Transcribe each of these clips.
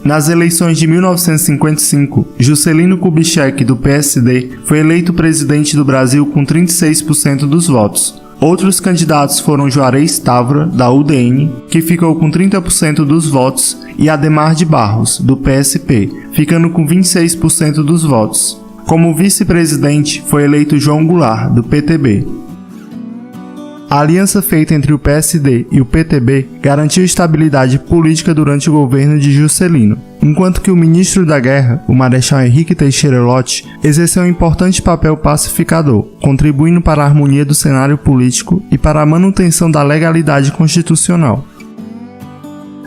Nas eleições de 1955, Juscelino Kubitschek, do PSD, foi eleito presidente do Brasil com 36% dos votos. Outros candidatos foram Juarez Távora, da UDN, que ficou com 30% dos votos, e Adhemar de Barros, do PSP, ficando com 26% dos votos. Como vice-presidente, foi eleito João Goulart, do PTB. A aliança feita entre o PSD e o PTB garantiu estabilidade política durante o governo de Juscelino, enquanto que o ministro da Guerra, o Marechal Henrique Teixeira Lott, exerceu um importante papel pacificador, contribuindo para a harmonia do cenário político e para a manutenção da legalidade constitucional.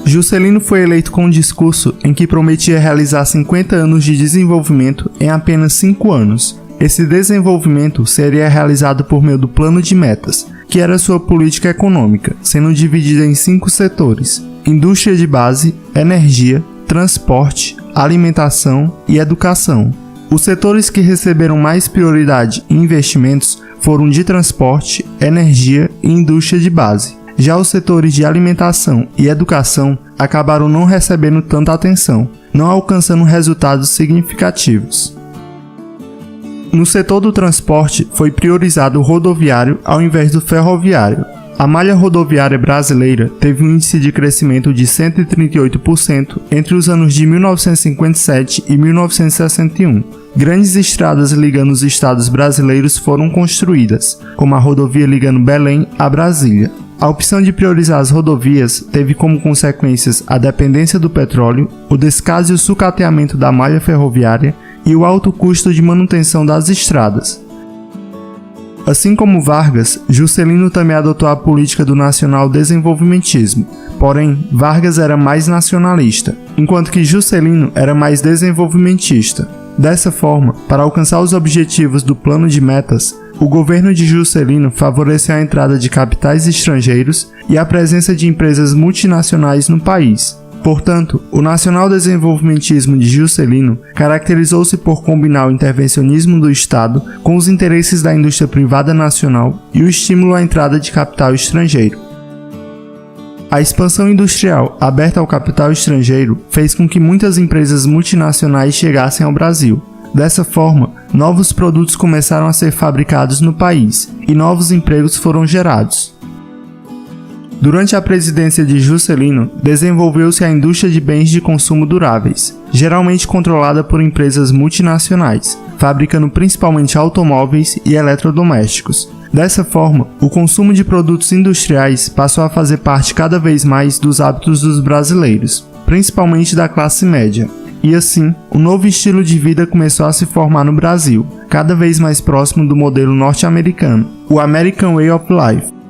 Juscelino foi eleito com um discurso em que prometia realizar 50 anos de desenvolvimento em apenas 5 anos. Esse desenvolvimento seria realizado por meio do Plano de Metas, que era sua política econômica, sendo dividida em 5 setores: indústria de base, energia, transporte, alimentação e educação. Os setores que receberam mais prioridade em investimentos foram de transporte, energia e indústria de base. Já os setores de alimentação e educação acabaram não recebendo tanta atenção, não alcançando resultados significativos. No setor do transporte, foi priorizado o rodoviário ao invés do ferroviário. A malha rodoviária brasileira teve um índice de crescimento de 138% entre os anos de 1957 e 1961. Grandes estradas ligando os estados brasileiros foram construídas, como a rodovia ligando Belém a Brasília. A opção de priorizar as rodovias teve como consequências a dependência do petróleo, o descaso e o sucateamento da malha ferroviária e o alto custo de manutenção das estradas. Assim como Vargas, Juscelino também adotou a política do nacional desenvolvimentismo, porém Vargas era mais nacionalista, enquanto que Juscelino era mais desenvolvimentista. Dessa forma, para alcançar os objetivos do Plano de Metas, o governo de Juscelino favoreceu a entrada de capitais estrangeiros e a presença de empresas multinacionais no país. Portanto, o nacional-desenvolvimentismo de Juscelino caracterizou-se por combinar o intervencionismo do Estado com os interesses da indústria privada nacional e o estímulo à entrada de capital estrangeiro. A expansão industrial aberta ao capital estrangeiro fez com que muitas empresas multinacionais chegassem ao Brasil. Dessa forma, novos produtos começaram a ser fabricados no país e novos empregos foram gerados. Durante a presidência de Juscelino, desenvolveu-se a indústria de bens de consumo duráveis, geralmente controlada por empresas multinacionais, fabricando principalmente automóveis e eletrodomésticos. Dessa forma, o consumo de produtos industriais passou a fazer parte cada vez mais dos hábitos dos brasileiros, principalmente da classe média. E assim, um novo estilo de vida começou a se formar no Brasil, cada vez mais próximo do modelo norte-americano, o American Way of Life.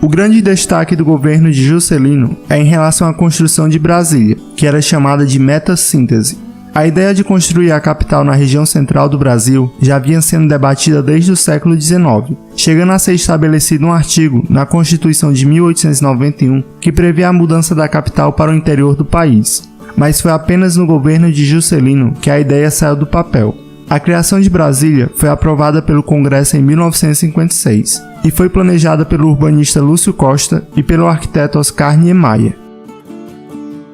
O grande destaque do governo de Juscelino é em relação à construção de Brasília, que era chamada de meta-síntese. A ideia de construir a capital na região central do Brasil já vinha sendo debatida desde o século XIX, chegando a ser estabelecido um artigo na Constituição de 1891 que previa a mudança da capital para o interior do país. Mas foi apenas no governo de Juscelino que a ideia saiu do papel. A criação de Brasília foi aprovada pelo Congresso em 1956 e foi planejada pelo urbanista Lúcio Costa e pelo arquiteto Oscar Niemeyer.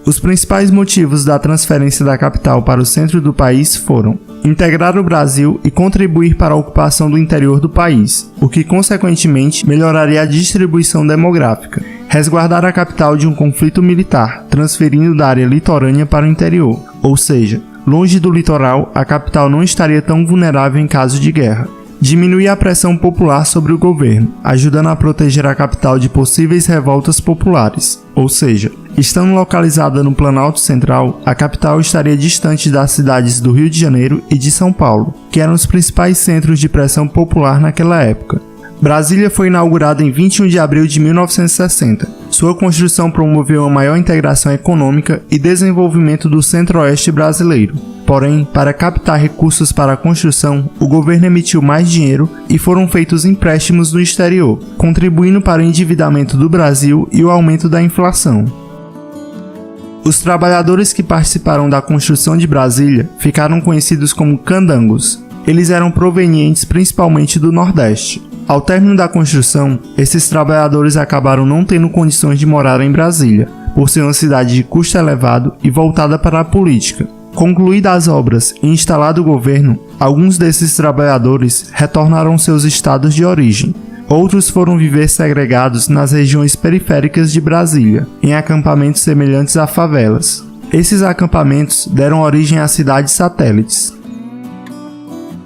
Os principais motivos da transferência da capital para o centro do país foram integrar o Brasil e contribuir para a ocupação do interior do país, o que consequentemente melhoraria a distribuição demográfica, resguardar a capital de um conflito militar, transferindo da área litorânea para o interior, ou seja, longe do litoral, a capital não estaria tão vulnerável em caso de guerra. Diminuir a pressão popular sobre o governo, ajudando a proteger a capital de possíveis revoltas populares. Ou seja, estando localizada no Planalto Central, a capital estaria distante das cidades do Rio de Janeiro e de São Paulo, que eram os principais centros de pressão popular naquela época. Brasília foi inaugurada em 21 de abril de 1960. Sua construção promoveu uma maior integração econômica e desenvolvimento do centro-oeste brasileiro. Porém, para captar recursos para a construção, o governo emitiu mais dinheiro e foram feitos empréstimos no exterior, contribuindo para o endividamento do Brasil e o aumento da inflação. Os trabalhadores que participaram da construção de Brasília ficaram conhecidos como candangos. Eles eram provenientes principalmente do Nordeste. Ao término da construção, esses trabalhadores acabaram não tendo condições de morar em Brasília. por ser uma cidade de custo elevado e voltada para a política. Concluídas as obras e instalado o governo, alguns desses trabalhadores retornaram aos seus estados de origem. Outros foram viver segregados nas regiões periféricas de Brasília, em acampamentos semelhantes a favelas. Esses acampamentos deram origem a cidades satélites.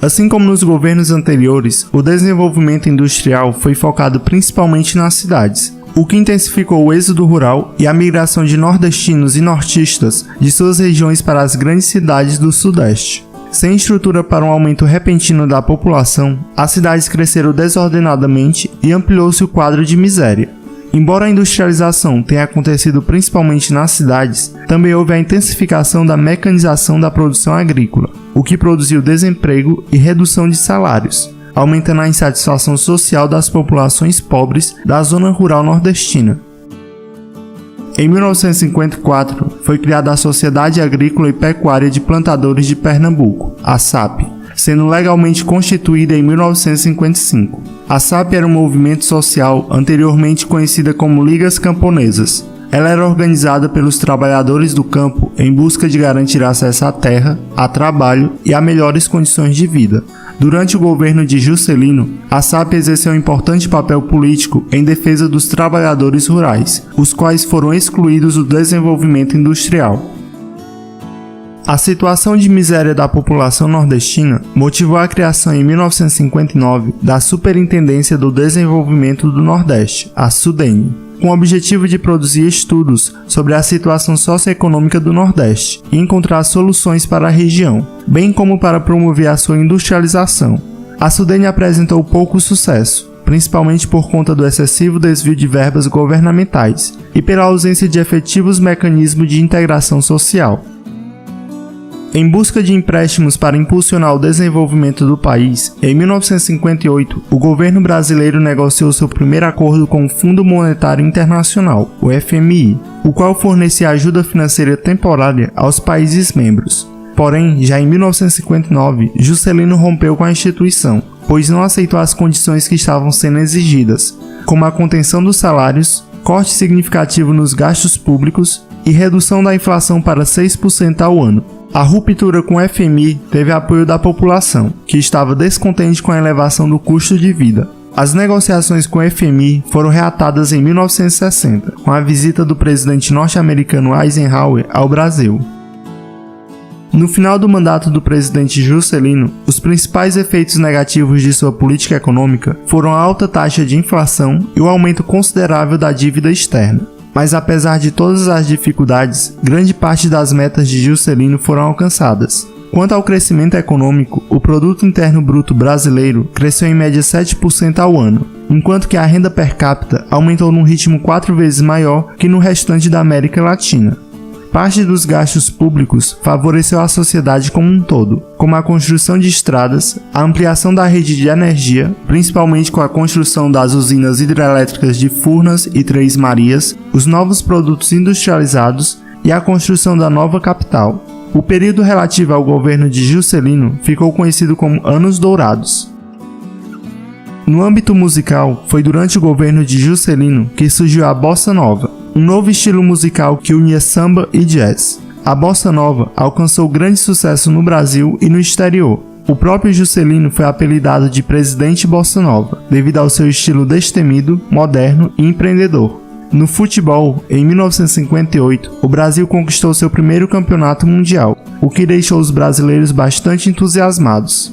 Assim como nos governos anteriores, o desenvolvimento industrial foi focado principalmente nas cidades, o que intensificou o êxodo rural e a migração de nordestinos e nortistas de suas regiões para as grandes cidades do Sudeste. Sem estrutura para um aumento repentino da população, as cidades cresceram desordenadamente e ampliou-se o quadro de miséria. Embora a industrialização tenha acontecido principalmente nas cidades, também houve a intensificação da mecanização da produção agrícola, o que produziu desemprego e redução de salários, aumentando a insatisfação social das populações pobres da zona rural nordestina. Em 1954, foi criada a Sociedade Agrícola e Pecuária de Plantadores de Pernambuco, a SAP, sendo legalmente constituída em 1955. A SAP era um movimento social anteriormente conhecida como Ligas Camponesas. Ela era organizada pelos trabalhadores do campo em busca de garantir acesso à terra, a trabalho e a melhores condições de vida. Durante o governo de Juscelino, a SAP exerceu um importante papel político em defesa dos trabalhadores rurais, os quais foram excluídos do desenvolvimento industrial. A situação de miséria da população nordestina motivou a criação em 1959 da Superintendência do Desenvolvimento do Nordeste, a SUDENE, com o objetivo de produzir estudos sobre a situação socioeconômica do Nordeste e encontrar soluções para a região, bem como para promover a sua industrialização. A SUDENE apresentou pouco sucesso, principalmente por conta do excessivo desvio de verbas governamentais e pela ausência de efetivos mecanismos de integração social. Em busca de empréstimos para impulsionar o desenvolvimento do país, em 1958, o governo brasileiro negociou seu primeiro acordo com o Fundo Monetário Internacional, o FMI, o qual fornecia ajuda financeira temporária aos países membros. Porém, já em 1959, Juscelino rompeu com a instituição, pois não aceitou as condições que estavam sendo exigidas, como a contenção dos salários, corte significativo nos gastos públicos e redução da inflação para 6% ao ano. A ruptura com o FMI teve apoio da população, que estava descontente com a elevação do custo de vida. As negociações com o FMI foram reatadas em 1960, com a visita do presidente norte-americano Eisenhower ao Brasil. No final do mandato do presidente Juscelino, os principais efeitos negativos de sua política econômica foram a alta taxa de inflação e o aumento considerável da dívida externa. Mas apesar de todas as dificuldades, grande parte das metas de Juscelino foram alcançadas. Quanto ao crescimento econômico, o Produto Interno Bruto brasileiro cresceu em média 7% ao ano, enquanto que a renda per capita aumentou num ritmo 4 vezes maior que no restante da América Latina. Parte dos gastos públicos favoreceu a sociedade como um todo, como a construção de estradas, a ampliação da rede de energia, principalmente com a construção das usinas hidrelétricas de Furnas e Três Marias, os novos produtos industrializados e a construção da nova capital. O período relativo ao governo de Juscelino ficou conhecido como Anos Dourados. No âmbito musical, foi durante o governo de Juscelino que surgiu a Bossa Nova, um novo estilo musical que unia samba e jazz. A Bossa Nova alcançou grande sucesso no Brasil e no exterior. O próprio Juscelino foi apelidado de Presidente Bossa Nova, devido ao seu estilo destemido, moderno e empreendedor. No futebol, em 1958, o Brasil conquistou seu primeiro campeonato mundial, o que deixou os brasileiros bastante entusiasmados.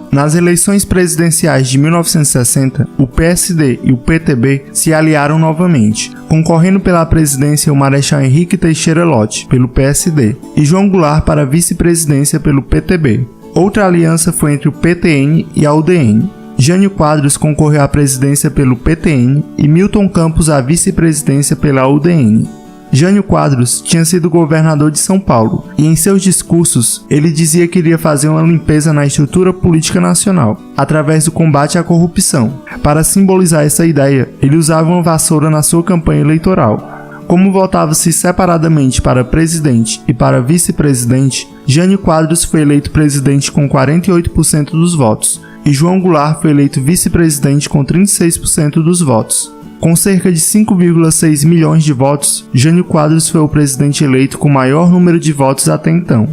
Nas eleições presidenciais de 1960, o PSD e o PTB se aliaram novamente, concorrendo pela presidência o Marechal Henrique Teixeira Lott, pelo PSD, e João Goulart para a vice-presidência pelo PTB. Outra aliança foi entre o PTN e a UDN. Jânio Quadros concorreu à presidência pelo PTN e Milton Campos à vice-presidência pela UDN. Jânio Quadros tinha sido governador de São Paulo e em seus discursos ele dizia que iria fazer uma limpeza na estrutura política nacional, através do combate à corrupção. Para simbolizar essa ideia, ele usava uma vassoura na sua campanha eleitoral. Como votava-se separadamente para presidente e para vice-presidente, Jânio Quadros foi eleito presidente com 48% dos votos e João Goulart foi eleito vice-presidente com 36% dos votos. Com cerca de 5,6 milhões de votos, Jânio Quadros foi o presidente eleito com maior número de votos até então.